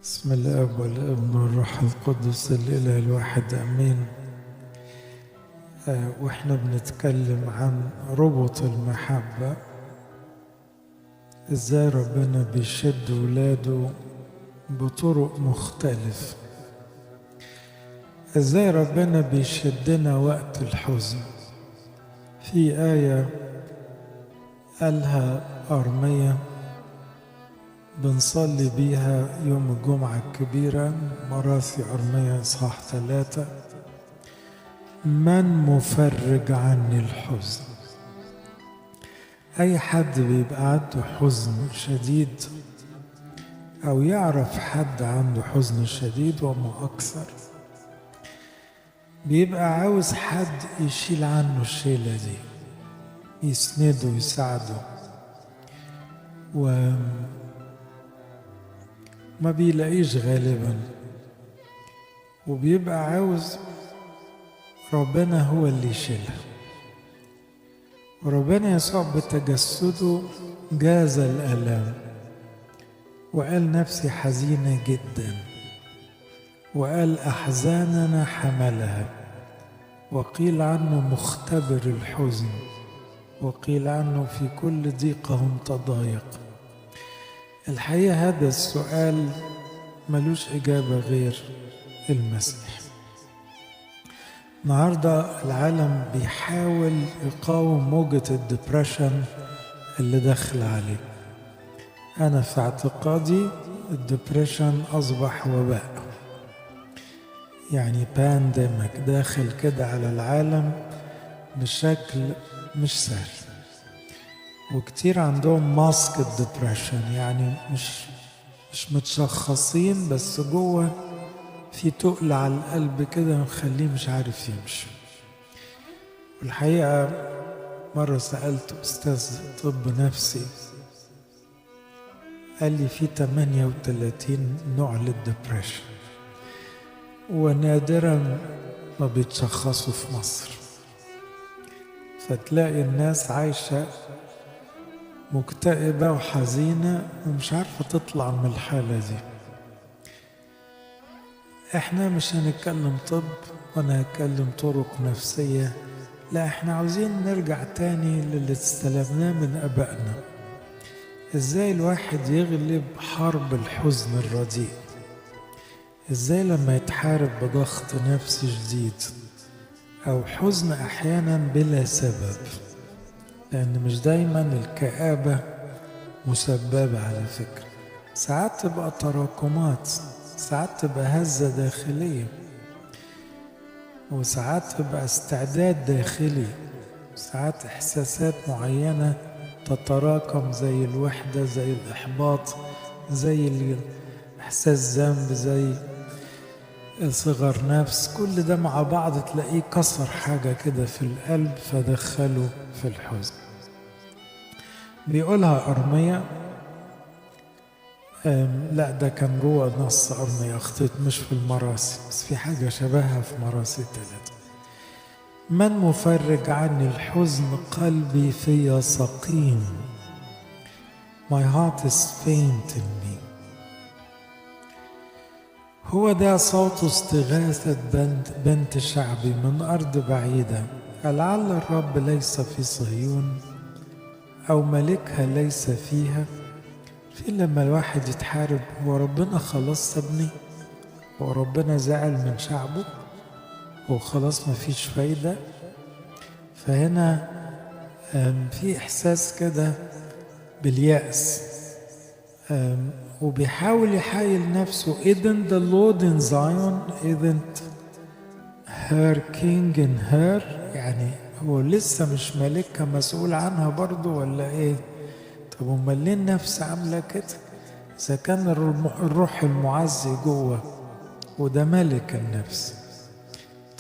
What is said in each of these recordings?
بسم الاب والابن والروح القدس الاله الواحد امين. واحنا بنتكلم عن ربط المحبه، ازاي ربنا بيشد ولاده بطرق مختلفه، ازاي ربنا بيشدنا وقت الحزن. في آية قالها أرميا بنصلي بيها يوم الجمعة الكبيرة، مراسي أرميا إصحاح 3: من مفرج عني الحزن. أي حد بيبقى عنده حزن شديد أو يعرف حد عنده حزن شديد وما أكثر، بيبقى عاوز حد يشيل عنه الشيلة دي، يسنده ويساعده، وما بيلاقيش غالبا، وبيبقى عاوز ربنا هو اللي يشيلها. وربنا يسوع بتجسده جاز الآلام وقال نفسي حزينة جدا، وقال أحزاننا حملها، وقيل عنه مختبر الحزن، وقيل عنه في كل ضيقهم تضايق. الحقيقة هذا السؤال ملوش إجابة غير المسيح. النهاردة العالم بيحاول يقاوم موجة الدبريشن اللي دخل عليه. أنا في اعتقادي الدبريشن أصبح وباء، يعني بانديميك داخل كده على العالم بشكل مش سهل، وكتير عندهم ماسك الدبريشن، يعني مش متشخصين، بس جوه في تقل على القلب كده مخليه مش عارف يمشي. والحقيقة مرة سألت أستاذ طب نفسي، قال لي في 38 نوع للدبريشن، ونادرا ما بيتشخصوا في مصر. فتلاقي الناس عايشة مكتئبة وحزينة ومش عارفة تطلع من الحالة دي. احنا مش هنتكلم طب ولا هنتكلم طرق نفسية، لا، احنا عاوزين نرجع تاني للي استلمناه من أبائنا. ازاي الواحد يغلب حرب الحزن الرديء، ازاي لما يتحارب بضغط نفسي شديد او حزن احيانا بلا سبب، لان مش دايما الكآبة مسببة على فكرة، ساعات تبقى تراكمات، ساعات تبقى هزة داخلية، وساعات تبقى استعداد داخلي، ساعات إحساسات معينة تتراكم زي الوحدة، زي الإحباط، زي إحساس ذنب، زي صغر نفس، كل ده مع بعض تلاقيه كسر حاجة كده في القلب فدخله في الحزن. بيقولها أرميا، لا ده كان جوه نص أرميا، أخطيت مش في المراسي، بس في حاجة شبهها في مراسي 3: من مفرج عني الحزن، قلبي في سقيم. My heart is faint in me. هو ده صوت استغاثة بنت شعبي من أرض بعيدة، لعل الرب ليس في صهيون أو ملكها ليس فيها. في لما الواحد يتحارب، هو ربنا خلاص سابني؟ هو ربنا زعل من شعبه؟ هو خلاص مفيش فايدة؟ فهنا في إحساس كده باليأس، وبيحاول يحايل نفسه. Isn't the Lord in Zion? Isn't her king in her؟ يعني هو لسه مش ملكها مسؤول عنها برضو ولا ايه؟ طب امال ليه النفس عاملة كده؟ إذا كان الروح المعزي جوه وده ملك النفس،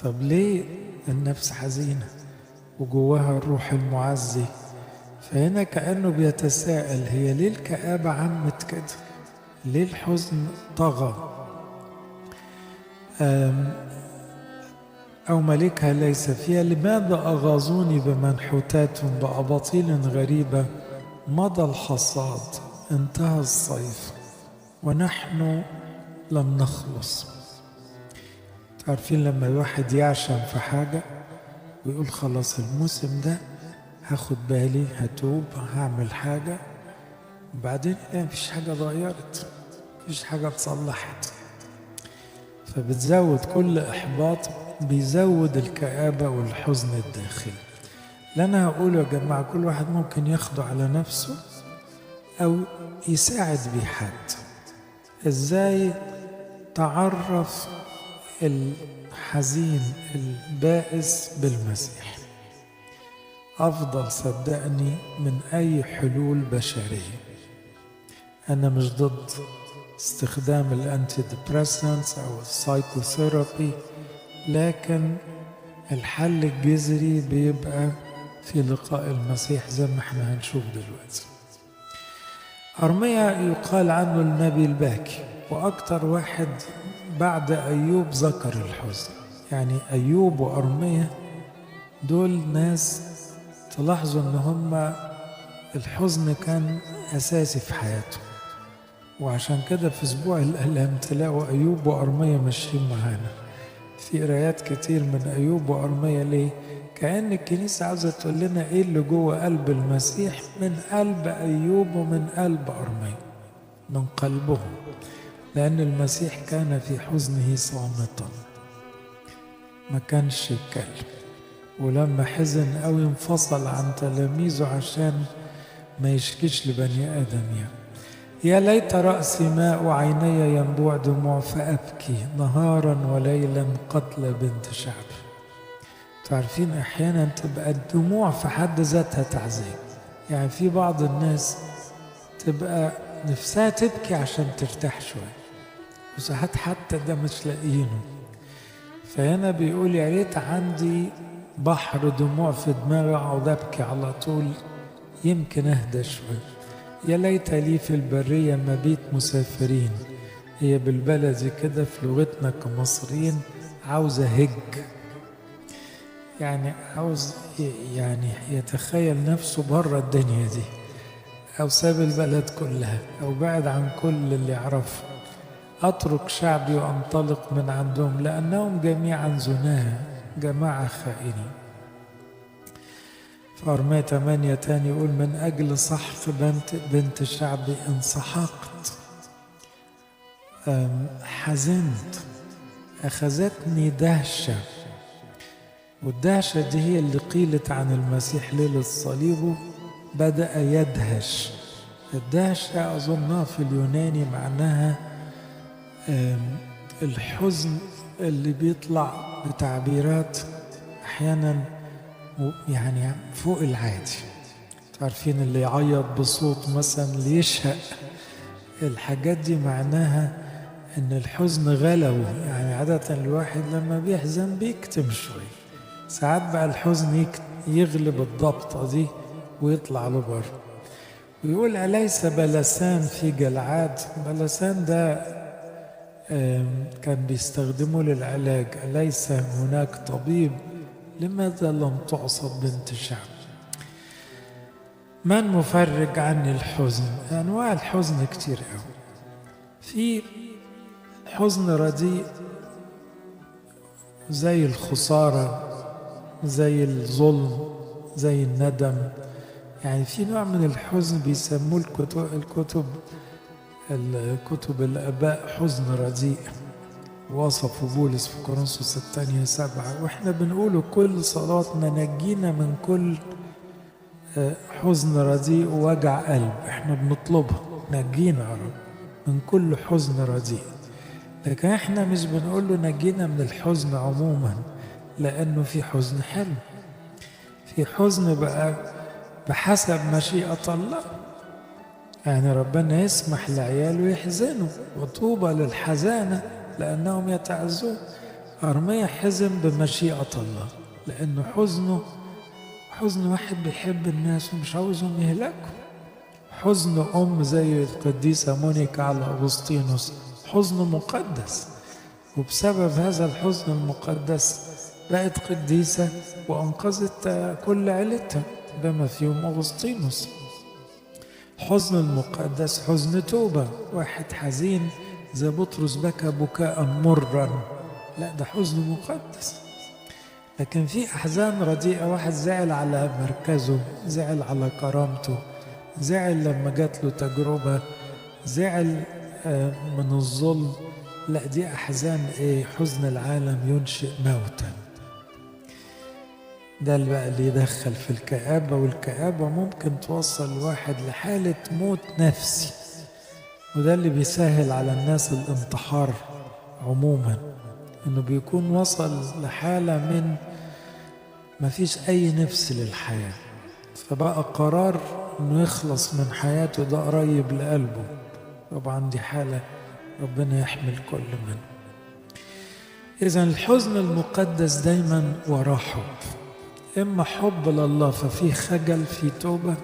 طب ليه النفس حزينة وجواها الروح المعزي؟ فهنا كأنه بيتساءل، هي ليه الكآبة عمت كده؟ ليه الحزن طغى؟ أو ملكها ليس فيها. لماذا أغاظوني بمنحوتات بأباطيل غريبة؟ مضى الحصاد، انتهى الصيف، ونحن لم نخلص. عارفين لما الواحد يعشم في حاجة ويقول خلاص الموسم ده هاخد بالي، هتوب، هعمل حاجة، وبعدين مفيش حاجة اتغيرت، مفيش حاجة اتصلحت، فبتزود كل إحباط، بيزود الكآبة والحزن الداخلي. اللي أنا هقوله يا جماعة كل واحد ممكن ياخده على نفسه أو يساعد بيه حد. إزاي تعرف الحزين البائس بالمسيح؟ أفضل صدقني من أي حلول بشرية. أنا مش ضد استخدام الأنتي ديبريسنتس أو السايكوثيرابي، لكن الحل الجذري بيبقى في لقاء المسيح زي ما احنا هنشوف دلوقتي. أرميا يقال عنه النبي الباكي، وأكتر واحد بعد أيوب ذكر الحزن. يعني أيوب وأرميا دول ناس تلاحظوا أن هم الحزن كان أساسي في حياتهم، وعشان كده في أسبوع الآلام تلاقوا أيوب وأرميا ماشيين معانا في قرايات كتير من أيوب وأرميا. ليه؟ كأن الكنيسة عاوزة تقول لنا إيه اللي جوه قلب المسيح، من قلب أيوب ومن قلب أرميا، من قلبهم، لأن المسيح كان في حزنه صامتا، ما كانش يتكلم، ولما حزن أو انفصل عن تلاميذه عشان ما يشكيش لبني آدم. يا ليت رأسي ماء وعيني ينبوع دموع فأبكي نهارا وليلا قتل بنت شعب. تعرفين أحيانا تبقى الدموع في حد ذاتها تعذيب. يعني في بعض الناس تبقى نفسها تبكي عشان ترتاح شوية، وساعات حتى ده مش لاقيينه. فهنا بيقول يا ريت عندي بحر دموع في دماغي اقعد ابكي على طول يمكن اهدى شوية. يا ليت لي في البرية مبيت مسافرين. هي بالبلدي كده في لغتنا كمصريين عاوزة هج، يعني عاوز يعني يتخيل نفسه بره الدنيا دي، أو ساب البلد كلها، أو بعد عن كل اللي يعرفه. أترك شعبي وأنطلق من عندهم لأنهم جميعا زناه، جماعة خائنين. في أرمية 8 تاني يقول من أجل سحق بنت شعبي إن سحقت، حزنت، أخذتني دهشة. والدهشة دي هي اللي قيلت عن المسيح ليلة صليبه بدأ يدهش. الدهشة أظنها في اليوناني معناها الحزن اللي بيطلع بتعبيرات أحيانا يعني فوق العادي. تعرفين اللي يعيط بصوت مثلا، اللي يشهق، الحاجات دي معناها ان الحزن غلو. يعني عادة الواحد لما بيحزن بيكتم شوي، ساعات بقى الحزن يغلب الضبطة دي ويطلع له بره. ويقول أليس بلسان في جلعاد؟ بلسان ده كان بيستخدمه للعلاج. أليس هناك طبيب؟ لماذا لم تعصب بنت شعب؟ من مفرج عني الحزن؟ أنواع الحزن كتير قوي. في حزن رديء زي الخسارة، زي الظلم، زي الندم. يعني في نوع من الحزن بيسموه الكتب الآباء حزن رديء، وصفوا بولس في كورنثوس الثانية 7. وإحنا بنقوله كل صلاتنا نجينا من كل حزن رديء ووجع قلب. إحنا بنطلبها نجينا يا رب من كل حزن رديء، لكن إحنا مش بنقوله نجينا من الحزن عموما، لأنه في حزن حلو، في حزن بقى بحسب مشيئة الله. يعني ربنا يسمح لعياله يحزنوا، وطوبى للحزانة لأنهم يتعزون. أرميا حزن بمشيئة الله، لأنه حزنه حزن واحد بيحب الناس ومش عاوزهم يهلكوا. حزن زي القديسة مونيكا على أغسطينوس حزن مقدس، وبسبب هذا الحزن المقدس بقت قديسة وأنقذت كل عيلتها بما فيهم أغسطينوس. حزن المقدس حزن توبة، واحد حزين زي بطرس بكى بكاء مرا، لا ده حزن مقدس. لكن في أحزان رديئة، واحد زعل على مركزه، زعل على كرامته، زعل لما جات له تجربة، زعل من الظلم، لا دي أحزان إيه؟ حزن العالم ينشئ موتا. ده اللي بقى اللي يدخل في الكآبة، والكآبة ممكن توصل الواحد لحالة موت نفسي، وده اللي بيسهل على الناس الانتحار عموما، إنه بيكون وصل لحالة من ما فيش أي نفس للحياة، فبقى قرار إنه يخلص من حياته ده قريب لقلبه. طبعا دي حالة ربنا يحمي الكل منه. إذن الحزن المقدس دايما وراه حب، إما حب لله ففيه خجل في توبة،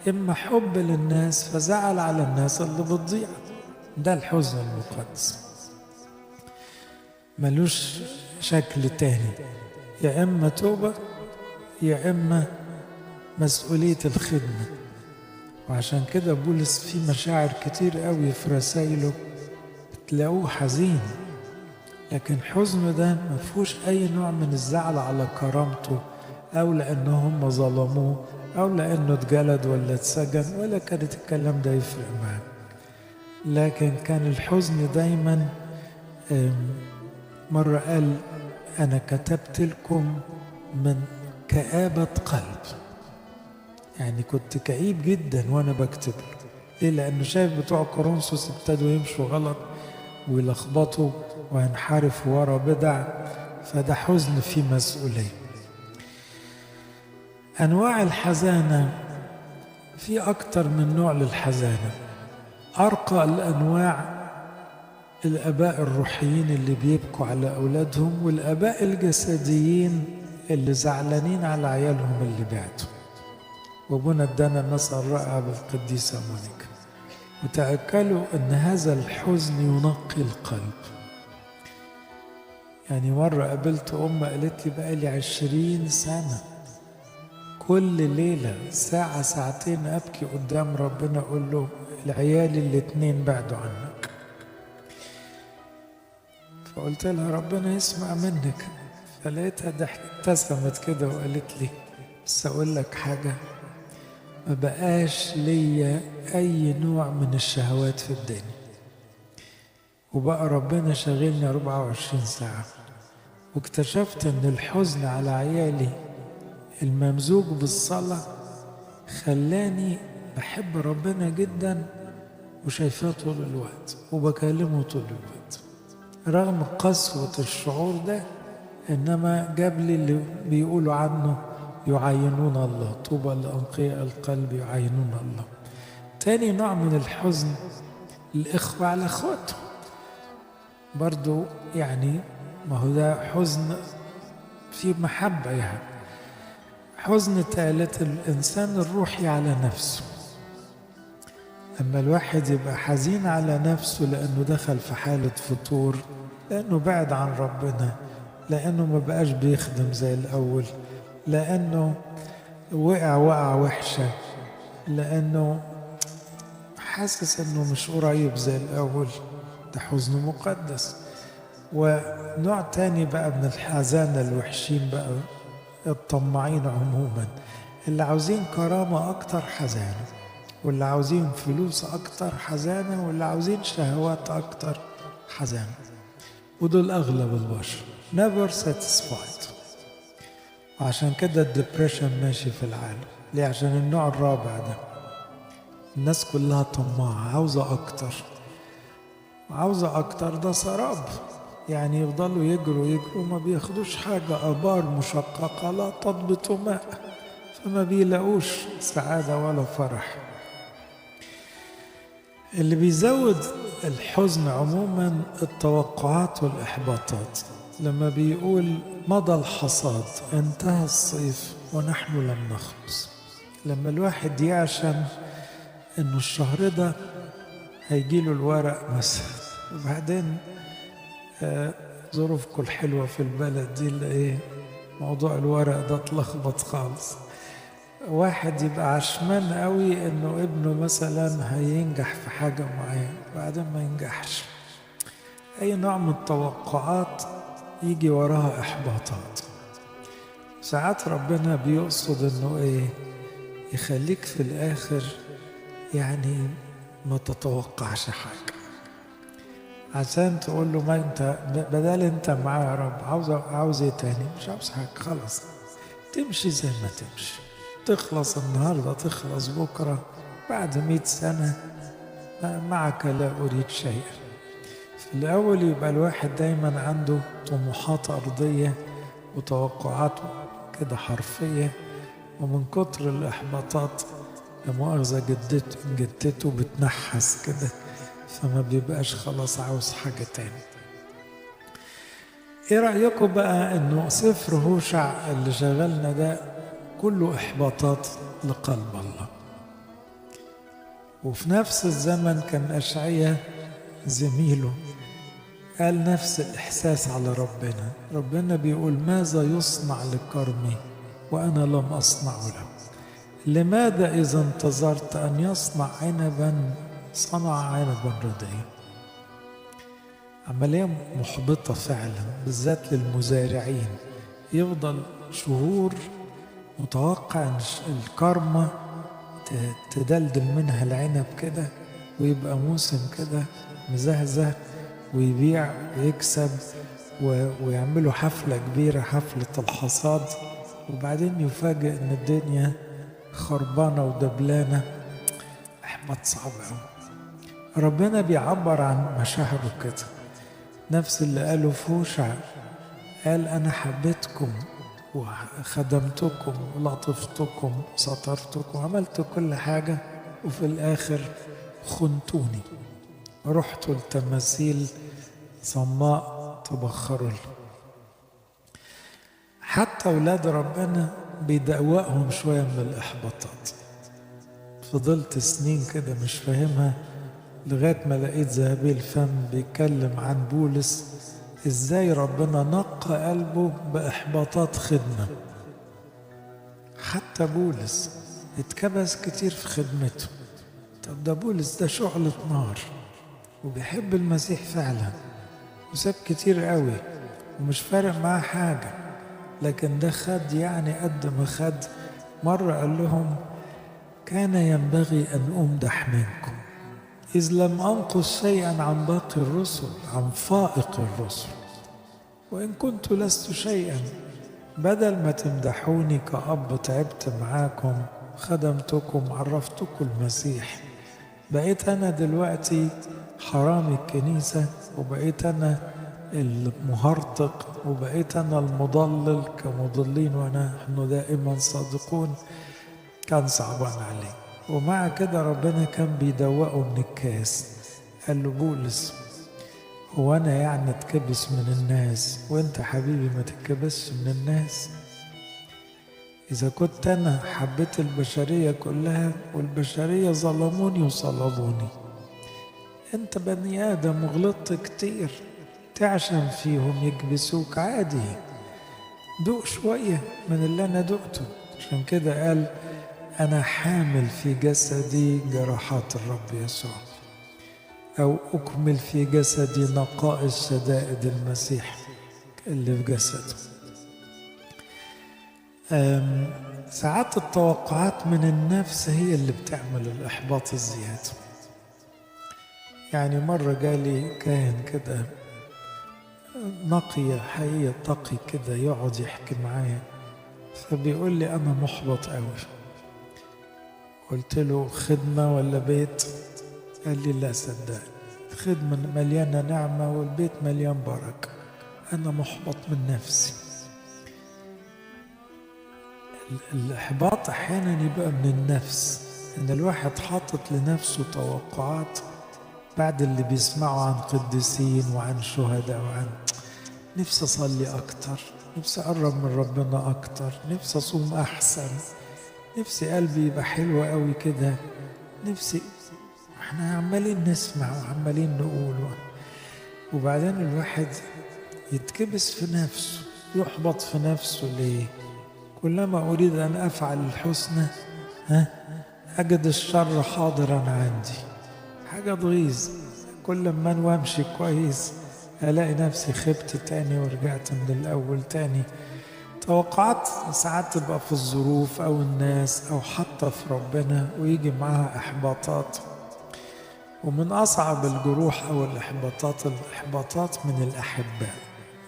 إما حب للناس فزعل على الناس اللي بتضيع. ده الحزن المقدس، ملوش شكل تاني، يا إما توبة يا إما مسؤولية الخدمة. وعشان كده بولس في مشاعر كتير قوي في رسائله تلاقوه حزين، لكن حزنه ده مفهوش أي نوع من الزعل على كرامته، أو لأنهم ظلموه، أو لأنه اتجلد ولا اتسجن، ولا كانت الكلام ده يفرق معاه. لكن كان الحزن دايما، مرة قال أنا كتبت لكم من كآبة قلب، يعني كنت كئيب جدا وأنا بكتب. ليه؟ لأنه شايف بتوع كورنثوس ابتدوا يمشوا غلط ويلخبطوا وينحرفوا ورا بدع، فده حزن فيه مسؤولية. أنواع الحزانة في أكتر من نوع للحزانة. أرقى الأنواع الآباء الروحيين اللي بيبكوا على أولادهم، والآباء الجسديين اللي زعلانين على عيالهم اللي بعتوا. وابونا ادانا المثل الرائع بالقديسة مونيكا، وتأكلوا أن هذا الحزن ينقي القلب. يعني مرة قابلت قالت لي بقالي 20 سنة كل ليلة ساعة ساعتين أبكي قدام ربنا أقول له العيال الاتنين بعدوا عنك. فقلت لها ربنا يسمع منك. فلقيتها ابتسمت كده وقالت لي بس أقول لك حاجة، ما بقاش ليا أي نوع من الشهوات في الدنيا، وبقى ربنا شغلني 24 ساعة. واكتشفت أن الحزن على عيالي الممزوج بالصلاة خلاني بحب ربنا جدا وشايفاه طول الوقت وبكلمه طول الوقت، رغم قسوة الشعور ده. إنما جاب لي اللي بيقولوا عنه يعاينون الله، طوبى لأنقياء القلب يعاينون الله. تاني نوع من الحزن الإخوة على أخواتهم، برضو يعني ما هو ده حزن في محبة. يعني حزن ثالث الإنسان الروحي على نفسه، أما الواحد يبقى حزين على نفسه لأنه دخل في حالة فتور، لأنه بعد عن ربنا، لأنه ما بقاش بيخدم زي الأول، لأنه وقع وحشة، لأنه حاسس أنه مش قريب زي الأول، ده حزن مقدس. ونوع تاني بقى من الحزانة الوحشين بقى الطماعين عموما، اللي عاوزين كرامة أكتر حزانة، واللي عاوزين فلوس أكتر حزانة، واللي عاوزين شهوات أكتر حزانة. ودول أغلب البشر never satisfied. وعشان كده الدبريشن ماشي في العالم. ليه؟ عشان النوع الرابع ده الناس كلها طماعة، عاوزة أكتر، عاوزة أكتر. ده سراب، يعني يفضلوا يجروا ما بياخدوش حاجة، آبار مشققة لا تضبط ماء، فما بيلاقوش سعادة ولا فرح. اللي بيزود الحزن عموما التوقعات والإحباطات، لما بيقول مضى الحصاد انتهى الصيف ونحن لم نخلص. لما الواحد يعشم انه الشهر ده هيجيله الورق مثلا، وبعدين ظروفكم الحلوة في البلد دي اللي ايه موضوع الورق ده اتلخبط خالص. واحد يبقى عشمان قوي انه ابنه مثلا هينجح في حاجة معينة، بعدين ما ينجحش، أي نوع من التوقعات يجي وراها إحباطات. ساعات ربنا بيقصد إنه إيه؟ يخليك في الآخر يعني ما تتوقعش حاجة، عشان تقول له ما انت بدل انت معايا يا رب، عاوز ايه تاني؟ مش عاوز حاجة، خلاص تمشي زي ما تمشي، تخلص النهاردة تخلص بكرة، بعد 100 سنة معك لا أريد شيئا. في الأول يبقى الواحد دايما عنده طموحات أرضية وتوقعات كده حرفية، ومن كتر الإحباطات لمؤاخذة جدته بتنحس كده، فما بيبقاش خلاص عاوز حاجة تاني. ايه رأيكم بقى انه سفر هوشع اللي شغلنا ده كله إحباطات لقلب الله؟ وفي نفس الزمن كان أشعياء زميله قال نفس الإحساس على ربنا بيقول ماذا يصنع لكرمي وأنا لم أصنعه له؟ لماذا إذا انتظرت أن يصنع عنبا صنع عنبا رديا؟ عملية محبطة فعلا، بالذات للمزارعين. يفضل شهور متوقع أن الكرمة تدلدل منها العنب كده، ويبقى موسم كده مزهزه، ويبيع ويكسب ويعملوا حفلة كبيرة، حفلة الحصاد، وبعدين يفاجئ ان الدنيا خربانة ودبلانة. احباط صعب قوي. ربنا بيعبر عن مشاعره كده، نفس اللي قاله في هوشع، قال انا حبيتكم وخدمتكم ولطفتكم وسترتكم وعملت كل حاجة، وفي الآخر خنتوني، رحتوا لتماثيل صماء تبخروا له. حتى أولاد ربنا بيدوقهم شوية من الإحباطات. فضلت سنين كده مش فاهمها، لغاية ما لقيت ذهبي الفم بيتكلم عن بولس إزاي ربنا نقى قلبه بإحباطات خدمة. حتى بولس اتكبس كتير في خدمته. طب ده بولس ده شعلة نار وبيحب المسيح فعلا، وساب كتير قوي ومش فارق معاه حاجة، لكن ده خد يعني قد ما خد. مرة قال لهم كان ينبغي أن أمدح منكم إذ لم أنقص شيئا عن باقي الرسل، عن فائق الرسل، وإن كنت لست شيئا. بدل ما تمدحوني كأب تعبت معاكم خدمتكم عرفتكم المسيح، بقيت أنا دلوقتي حرامي الكنيسة، وبقيت أنا المهرطق، وبقيت أنا المضلل كمضلين ونحن دائما صادقون. كان صعبان عليه، ومع كده ربنا كان بيدوقه من الكاس. قال له بولس هو أنا يعني اتكبس من الناس وانت حبيبي ما تتكبسش من الناس؟ إذا كنت أنا حبيت البشرية كلها والبشرية ظلموني وصلبوني، أنت بني آدم وغلطت كتير، تعشم فيهم يكبسوك عادي، دوق شوية من اللي أنا دقته. عشان كده قال أنا حامل في جسدي جراحات الرب يسوع، أو أكمل في جسدي نقائص شدائد المسيح اللي في جسده. ساعات التوقعات من النفس هي اللي بتعمل الإحباط الزيادة. يعني مرة جالي كاهن كده نقي حقيقة، تقي كده، يقعد يحكي معايا، فبيقول لي أنا محبط قوي. قلت له خدمة ولا بيت؟ قال لي لا صدق، الخدمة مليانة نعمة والبيت مليان بركة، أنا محبط من نفسي. الإحباط أحيانا يبقى من النفس، إن الواحد حاطط لنفسه توقعات بعد اللي بيسمعوا عن قديسين وعن شهداء وعن نفسي أصلي أكتر، نفسي أقرب من ربنا أكتر، نفسي أصوم أحسن، نفسي قلبي يبقى حلو قوي كده، نفسي. احنا عمالين نسمع وعمالين نقول وبعدين الواحد يتكبس في نفسه، يحبط في نفسه. ليه؟ كلما أريد أن أفعل الحسنى أجد الشر حاضرا عندي. حاجة تغيظ. كل ما أنا أمشي كويس ألاقي نفسي خبت تاني ورجعت من الأول تاني. توقعات ساعات تبقى في الظروف أو الناس أو حتى في ربنا ويجي معاها إحباطات. ومن أصعب الجروح أو الإحباطات من الأحباء،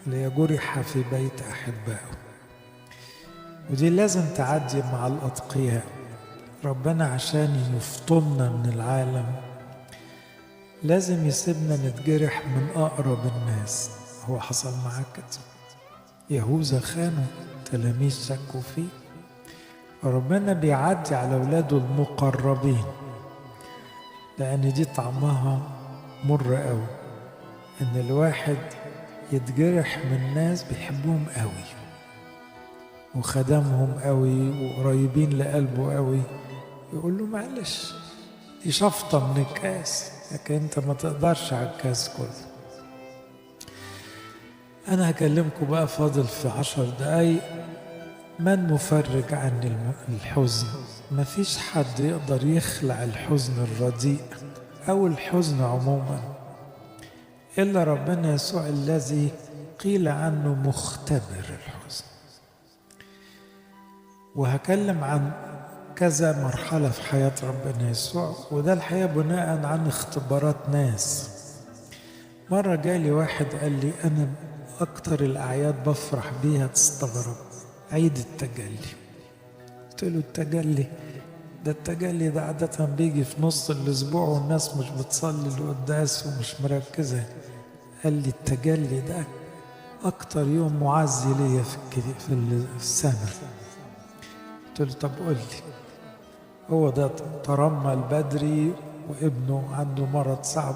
اللي جرح في بيت أحبائه، ودي لازم تعدي مع الأتقياء. ربنا عشان يفطمنا من العالم لازم يسيبنا نتجرح من أقرب الناس. هو حصل معاك كده، يهوذا خانه، تلاميذ شكوا فيه. ربنا بيعدي على أولاده المقربين، لأن دي طعمها مر قوي، إن الواحد يتجرح من ناس بيحبهم قوي وخدمهم قوي وقريبين لقلبه قوي، يقول له معلش دي شفطة من الكاس، لكن انت ما تقدرش على الكاس كله. انا هكلمكم بقى فاضل في 10 دقايق. من مفرج عن الحزن؟ مفيش حد يقدر يخلع الحزن الرديء او الحزن عموما الا ربنا يسوع، الذي قيل عنه مختبر الحزن. وهكلم عن كذا مرحلة في حياة ربنا يسوع، وده الحقيقة بناء عن اختبارات ناس. مرة جالي واحد قال لي أنا أكتر الأعياد بفرح بيها، تستغرب، عيد التجلي. قلت له التجلي ده؟ التجلي ده عادة بيجي في نص الأسبوع والناس مش بتصلي القداس ومش مركزة. قال لي التجلي ده أكتر يوم معزي ليا في السنة. قلت له طب قول لي. هو ده ترمل بدري وابنه عنده مرض صعب،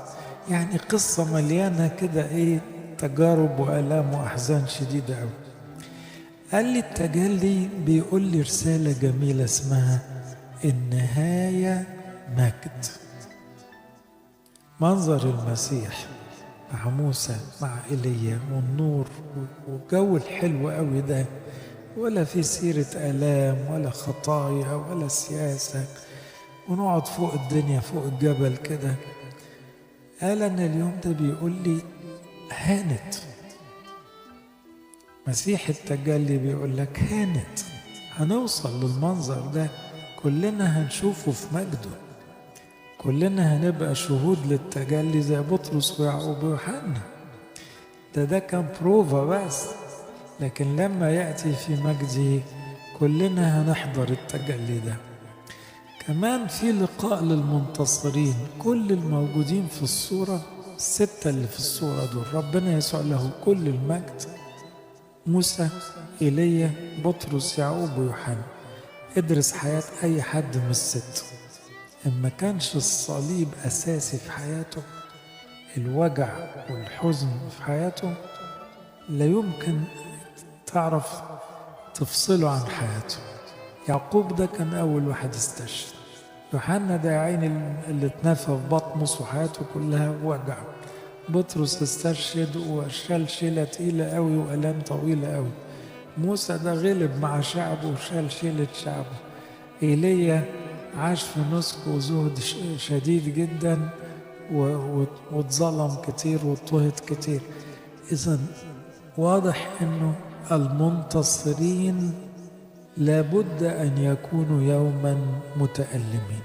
يعني قصة مليانة كده ايه، تجارب وآلام وأحزان شديدة أوي. قال لي التجلي بيقول لي رسالة جميلة اسمها النهاية مجد. منظر المسيح مع موسى مع إيليا والنور والجو الحلو قوي ده، ولا في سيرة آلام ولا خطايا ولا سياسة، ونقعد فوق الدنيا فوق الجبل كده. قال أن اليوم ده بيقول لي هانت. مسيح التجلي بيقول لك هانت، هنوصل للمنظر ده، كلنا هنشوفه في مجده، كلنا هنبقى شهود للتجلي زي بطرس ويعقوب ويوحنا. ده كان بروفا بس، لكن لما يأتي في مجده كلنا هنحضر التجلي ده. كمان في لقاء للمنتصرين، كل الموجودين في الصورة، 6 اللي في الصورة دول ربنا يسوع له كل المجد. موسى، إيليا، بطرس، يعقوب ويوحنا. ادرس حياة أي حد من ال6، إن ما كانش الصليب أساسي في حياته، الوجع والحزن في حياته، لا يمكن تعرف تفصله عن حياته. يعقوب ده كان أول واحد استشهد. يوحنا ده يا عيني اللي اتنفى في بطمس وحياته كلها وجع. بطرس استشهد وشال شيلة تقيلة قوي وآلام طويلة قوي. موسى ده غلب مع شعبه وشال شيلة شعبه. إيليا عاش في نسك وزهد شديد جدا واتظلم كتير واضطهد كتير. إذن واضح إنه المنتصرين لابد أن يكونوا يوما متألمين.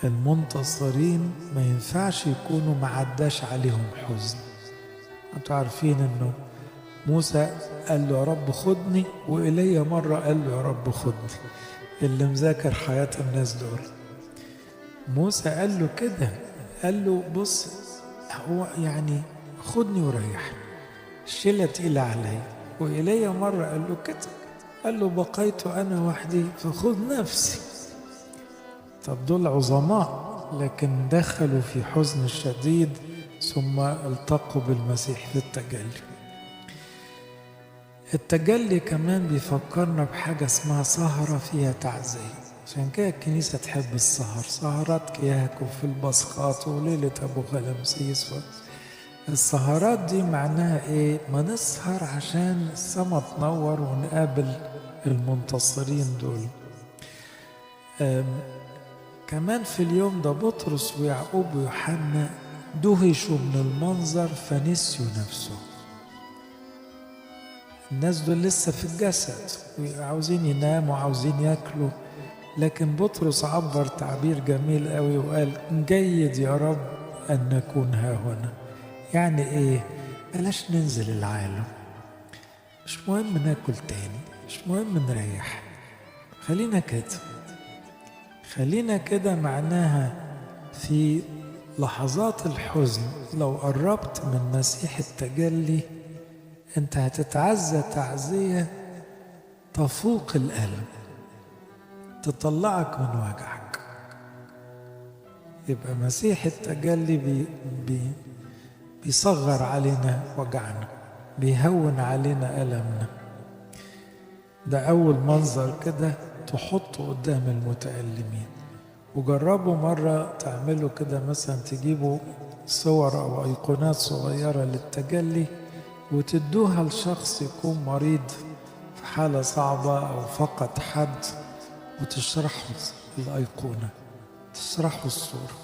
المنتصرين ما ينفعش يكونوا معداش عليهم حزن. انتوا عارفين انه موسى قال له يا رب خدني، وإيليا مرة قال له يا رب خدني. اللي مذاكر حياة الناس دول، موسى قال له كده، قال له بص هو يعني خدني وريحني، الشيلة تقيلة عليا. وإيليا مرة قال له كده، قال له بقيت أنا وحدي فخذ نفسي. طب دول عظماء، لكن دخلوا في حزن شديد ثم التقوا بالمسيح في التجلي. التجلي كمان بيفكرنا بحاجة اسمها سهرة فيها تعزية. عشان كده الكنيسة تحب السهر، سهرات كياك وفي البصخات وليلة أبو غلمسيس. السهرات دي معناها ايه؟ ما نسهر عشان السما تنور ونقابل المنتصرين دول. كمان في اليوم ده بطرس ويعقوب ويوحنا دهشوا من المنظر فنسيوا نفسه. الناس دول لسه في الجسد وعاوزين يناموا وعاوزين ياكلوا، لكن بطرس عبر تعبير جميل قوي وقال جيد يا رب أن نكون ها هنا. يعني إيه؟ بلاش ننزل العالم، مش مهم ناكل تاني، مش مهم نريح، خلينا كده. خلينا كده معناها في لحظات الحزن لو قربت من مسيح التجلي انت هتتعزى تعزية تفوق الألم، تطلعك من وجعك. يبقى مسيح التجلي بيصغر علينا وجعنا، بيهون علينا ألمنا. ده أول منظر كده تحطه قدام المتألمين. وجربوا مرة تعملوا كده، مثلا تجيبوا صور أو أيقونات صغيرة للتجلي وتدوها لشخص يكون مريض في حالة صعبة أو فقد حد، وتشرحوا الأيقونة، تشرحوا الصورة.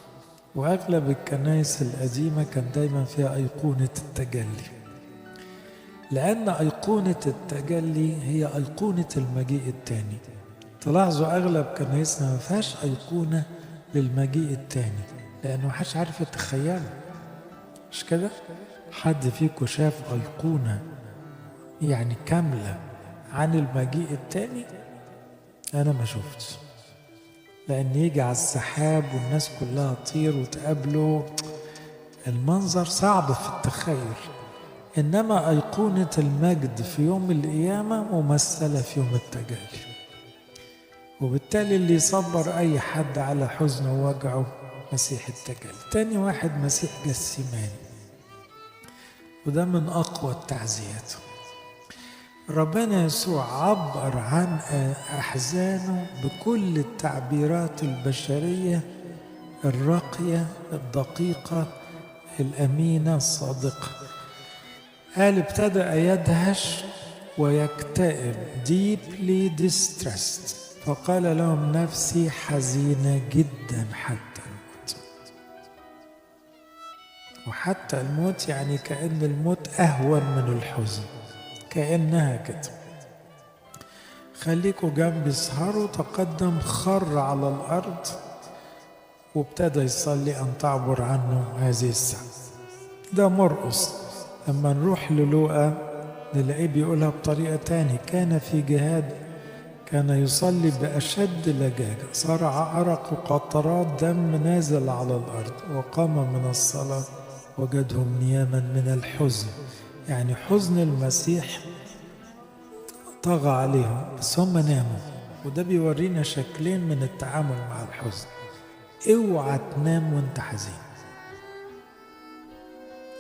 وأغلب الكنائس القديمة كان دايما فيها أيقونة التجلي، لأن أيقونة التجلي هي أيقونة المجيء الثاني. تلاحظوا أغلب كنائسنا ما فيهاش أيقونة للمجيء الثاني، لأنه محدش عارف يتخيله. مش كده؟ حد فيكم شاف أيقونة يعني كاملة عن المجيء الثاني؟ أنا ما شفتش، لأن يجي على السحاب والناس كلها تطير وتقابله، المنظر صعب في التخيل. إنما أيقونة المجد في يوم القيامة ممثلة في يوم التجلي، وبالتالي اللي يصبر أي حد على حزنه ووجعه مسيح التجلي. تاني واحد مسيح جسيماني، وده من أقوى التعزيات. ربنا يسوع عبر عن أحزانه بكل التعبيرات البشرية الراقية الدقيقة الأمينة الصادقة. قال ابتدأ يدهش ويكتئب deeply distressed، فقال لهم نفسي حزينة جدا حتى الموت. وحتى الموت يعني كأن الموت أهون من الحزن، كأنها كده. خليكوا جنبي اسهروا. تقدم خر على الأرض وابتدى يصلي أن تعبر عنه هذه الساعة. ده مرقس. لما نروح للوقا نلاقيه بيقولها بطريقة تانية، كان في جهاد كان يصلي بأشد لجاجة، صرع عرق وقطرات دم نازل على الأرض، وقام من الصلاة وجدهم نياما من الحزن. يعني حزن المسيح طغى عليهم بس هم ناموا. وده بيورينا شكلين من التعامل مع الحزن. اوعى تنام وانت حزين،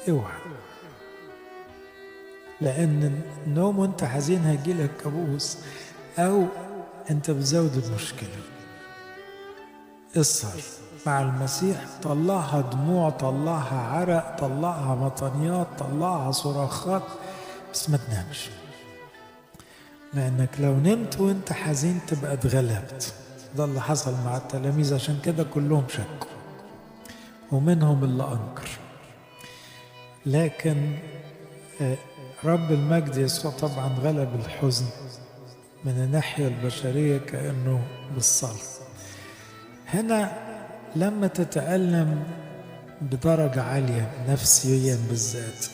اوعى، لأن النوم وانت حزين هيجيلك كابوس أو أنت بتزود المشكلة. اسهر مع المسيح، طلعها دموع، طلعها عرق، طلعها مطنيات، طلعها صراخات، بس ما تنامش. لأنك لو نمت وانت حزين تبقى اتغلبت. ده اللي حصل مع التلاميذ، عشان كده كلهم شكوا ومنهم اللي أنكر. لكن رب المجد يسوع طبعا غلب الحزن من الناحية البشرية كأنه بالصلاة. هنا لما تتألم بدرجة عالية نفسيا بالذات،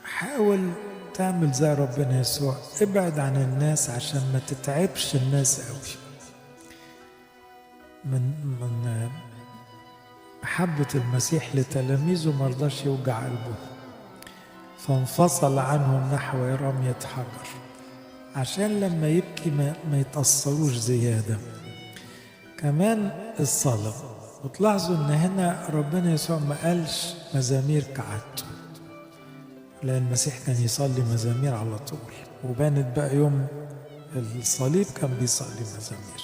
حاول تعمل زي ربنا يسوع، ابعد عن الناس عشان ما تتعبش الناس قوي. من محبة المسيح لتلاميذه مرضاش يوجع قلبه، فانفصل عنهم نحو رمية حجر عشان لما يبكي ما يتأثروش زيادة. كمان الصلاة. وتلاحظوا ان هنا ربنا يسوع ما قالش مزامير كعادته، لأن المسيح كان يصلي مزامير على طول، وبانت بقى يوم الصليب كان بيصلي مزامير.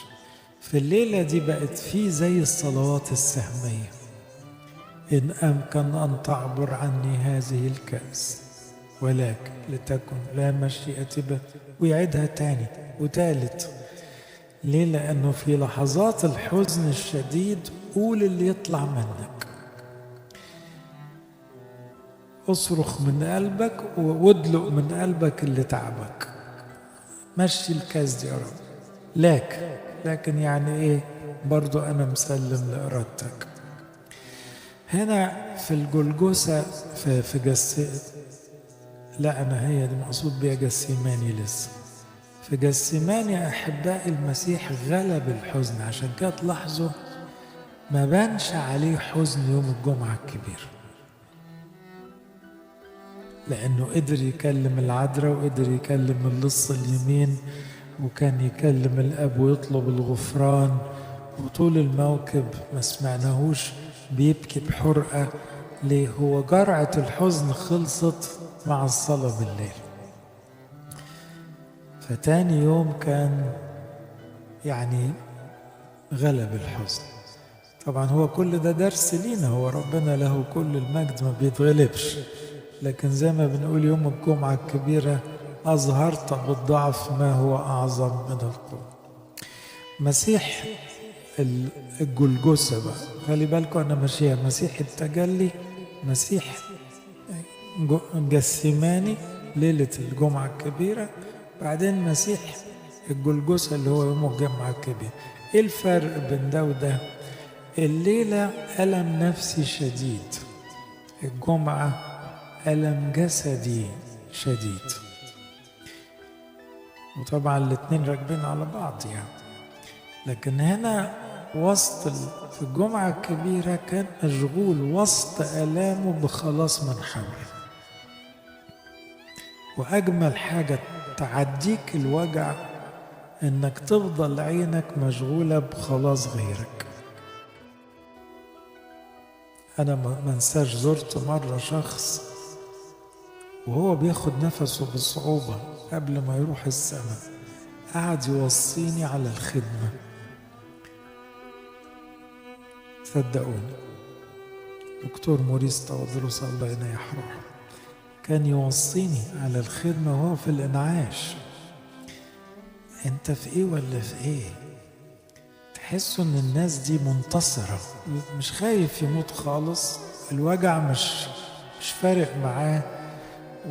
في الليلة دي بقت فيه زي الصلوات السهمية، إن أمكن أن تعبر عني هذه الكأس ولكن لتكن لا مشيئتي بل، ويعيدها تاني وتالت. ليه؟ لأنه في لحظات الحزن الشديد قول اللي يطلع منك. اصرخ من قلبك وادلق من قلبك اللي تعبك، مشي الكاس دي يا رب. لكن يعني ايه؟ برضو انا مسلم لارادتك. هنا في الجلجثة في لا أنا هي دي مقصود بيها جسيماني لسه. في جسيماني أحبائي المسيح غلب الحزن، عشان كده تلاحظوا ما بانش عليه حزن يوم الجمعة الكبير، لأنه قدر يكلم العذراء وقدر يكلم اللص اليمين وكان يكلم الأب ويطلب الغفران، وطول الموكب ما سمعناهوش بيبكي بحرقة. ليه؟ هو جرعة الحزن خلصت مع الصلاة بالليل. فتاني يوم كان يعني غلب الحزن. طبعا هو كل ده درس لينا، هو ربنا له كل المجد ما بيتغلبش، لكن زي ما بنقول يوم الجمعة الكبيرة أظهرت بالضعف ما هو أعظم من القوة. مسيح الجلجثة بقى، خلي بالكم أنا ماشيها مسيح التجلي، مسيح جسيماني ليلة الجمعة الكبيرة، بعدين مسيح الجلجثة اللي هو يوم الجمعة الكبيرة. إيه الفرق بين ده وده؟ الليلة ألم نفسي شديد، الجمعة ألم جسدي شديد، وطبعا الاتنين راكبين على بعض يعني. لكن هنا في الجمعة الكبيرة كان مشغول وسط آلامه بخلاص من حوله، وأجمل حاجة تعديك الوجع إنك تفضل عينك مشغولة بخلاص غيرك. أنا ما انساش زرت مرة شخص وهو بياخد نفسه بصعوبة قبل ما يروح السماء، قعد يوصيني على الخدمة. صدقوني دكتور موريس تواضروس الله ينيح روحه كان يوصيني على الخدمة وهو في الإنعاش. انت في ايه ولا في ايه؟ تحسوا ان الناس دي منتصرة، مش خايف يموت خالص، الوجع مش فارق معاه،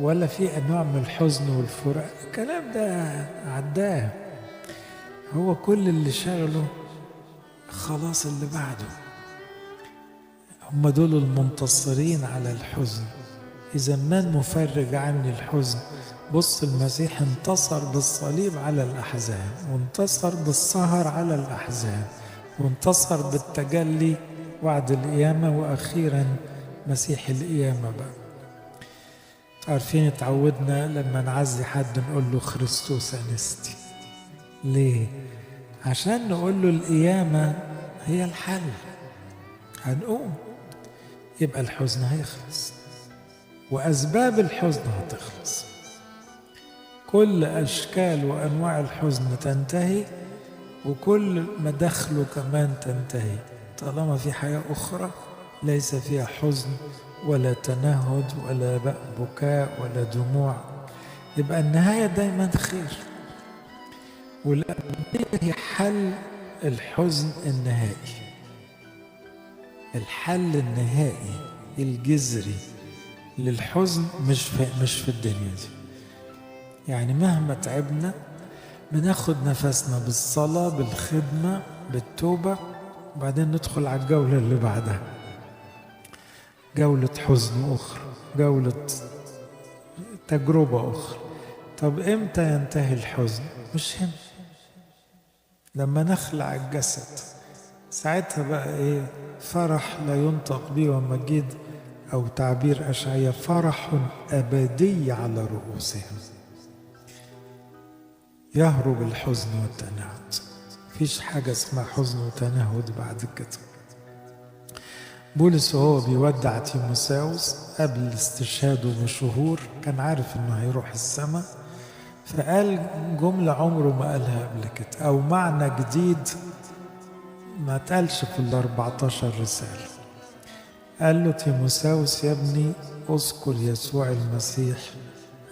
ولا في انواع من الحزن والفرق، الكلام ده عداه. هو كل اللي شغله خلاص اللي بعده. هم دول المنتصرين على الحزن. إذا من مفرج عني الحزن؟ بص المسيح انتصر بالصليب على الأحزان، وانتصر بالسهر على الأحزان، وانتصر بالتجلي وعد القيامة، وأخيرا مسيح القيامة بقى. عارفين اتعودنا لما نعزي حد نقول له خريستوس أنستي. ليه؟ عشان نقول له القيامة هي الحل، هنقوم يبقى الحزن هيخلص وأسباب الحزن هتخلص، كل أشكال وأنواع الحزن تنتهي، وكل مداخله كمان تنتهي، طالما في حياة أخرى ليس فيها حزن ولا تنهد ولا بكاء ولا دموع، يبقى النهاية دايما خير. والأبدية هي حل الحزن النهائي، الحل النهائي الجذري للحزن مش في الدنيا دي. يعني مهما تعبنا بناخد نفسنا بالصلاة بالخدمة بالتوبة، وبعدين ندخل على الجولة اللي بعدها، جولة حزن أخرى، جولة تجربة أخرى. طب إمتى ينتهي الحزن؟ مش هنا، لما نخلع الجسد، ساعتها بقى إيه؟ فرح لا ينطق به ومجيد، أو تعبير أشعياء فرح أبدي على رؤوسهم. يهرب الحزن والتنهد، مفيش حاجة اسمها حزن وتنهد بعد كده. بولس وهو بيودع تيموثاوس قبل استشهاده بشهور كان عارف انه هيروح السماء، فقال جملة عمره ما قالها قبل كده، أو معنى جديد ما تقالش في 14 رسالة. قال له تيموثاوس يا ابني اذكر يسوع المسيح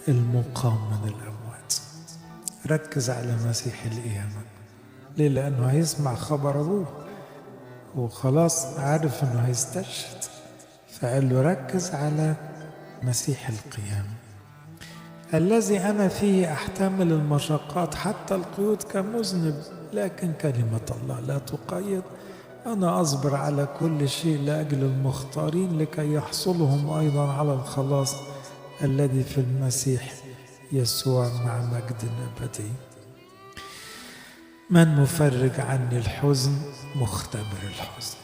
المقام من الأموات، ركز على مسيح القيامة. ليه؟ لأنه هيسمع خبر أبوه وخلاص عارف أنه هيستشهد، فقال له ركز على مسيح القيامة، الذي أنا فيه أحتمل المشقات حتى القيود كمذنب، لكن كلمة الله لا تقيد. أنا أصبر على كل شيء لأجل المختارين لكي يحصلهم أيضا على الخلاص الذي في المسيح يسوع مع مجد أبدي. من مفرج عني الحزن مختبر الحزن.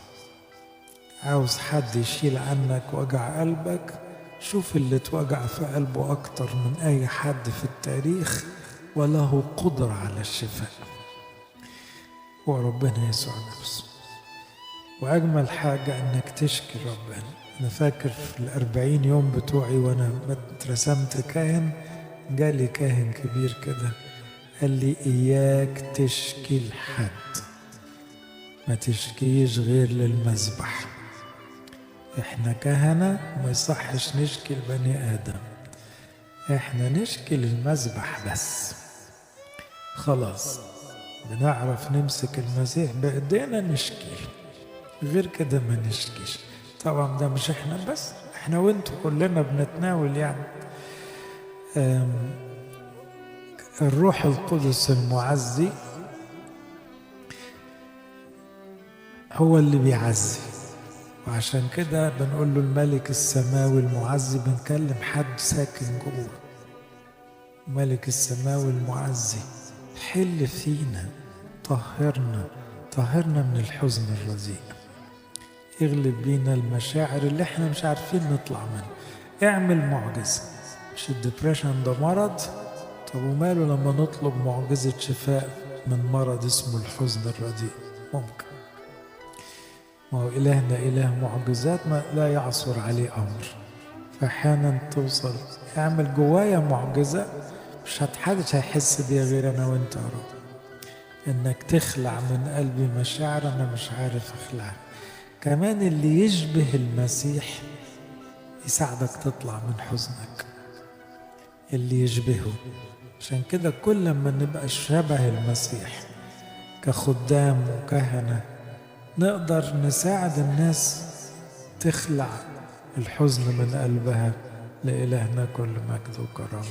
عاوز حد يشيل عنك وجع قلبك، شوف اللي اتوجع في قلبه أكتر من أي حد في التاريخ وله قدرة على الشفاء، هو ربنا يسوع نفسه. وأجمل حاجة إنك تشكي ربنا. أنا فاكر في 40 يوم بتوعي وأنا اترسمت كاهن، جالي كاهن كبير كده قال لي إياك تشكي لحد، ما تشكيش غير للمذبح. إحنا كهنة ما يصحش نشكي لبني آدم، إحنا نشكي للمذبح بس. خلاص بنعرف نمسك المسيح بإيدينا نشكي، غير كده ما نشكيش. طبعا ده مش إحنا بس، إحنا وإنتوا كلنا بنتناول يعني. الروح القدس المعزي هو اللي بيعزي، وعشان كده بنقول له الملك السماوي المعزي، بنكلم حد ساكن جوه. الملك السماوي المعزي حل فينا، طهرنا من الحزن الرديء، اغلب بينا المشاعر اللي احنا مش عارفين نطلع منها. اعمل معجزة. مش الدبريشن ده مرض؟ طب وماله لما نطلب معجزة شفاء من مرض اسمه الحزن الرديء؟ ممكن. ما هو إلهنا إله معجزات، ما لا يعصر عليه أمر. فأحيانا توصل اعمل جوايا معجزة مش حدش هيحس بيها غير أنا وأنت يا رب، إنك تخلع من قلبي مشاعر أنا مش عارف أخلعها. كمان اللي يشبه المسيح يساعدك تطلع من حزنك، اللي يشبهه. عشان كده كل ما نبقى شبه المسيح كخدام وكهنة نقدر نساعد الناس تخلع الحزن من قلبها. لإلهنا كل مجد وكرامة.